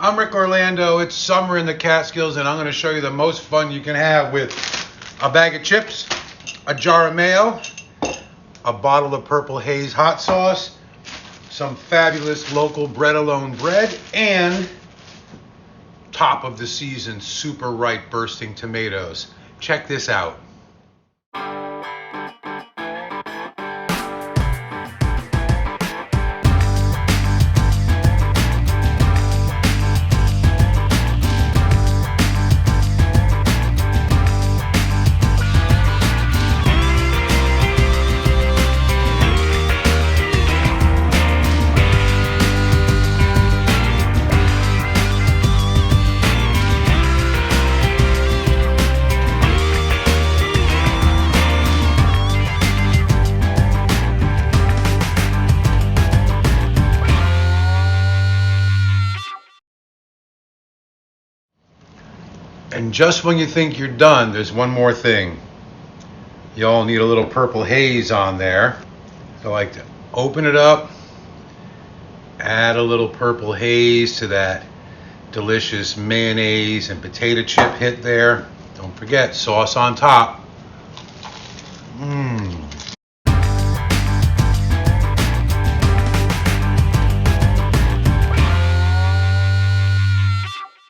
I'm Ric Orlando. It's summer in the Catskills, and I'm going to show you the most fun you can have with a bag of chips, a jar of mayo, a bottle of Purple Haze hot sauce, some fabulous local bread-alone bread, and top of the season super ripe bursting tomatoes. Check this out. And just when you think you're done, there's one more thing. You all need a little Purple Haze on there. So I like to open it up, add a little Purple Haze to that delicious mayonnaise and potato chip hit there. Don't forget, sauce on top. Mmm.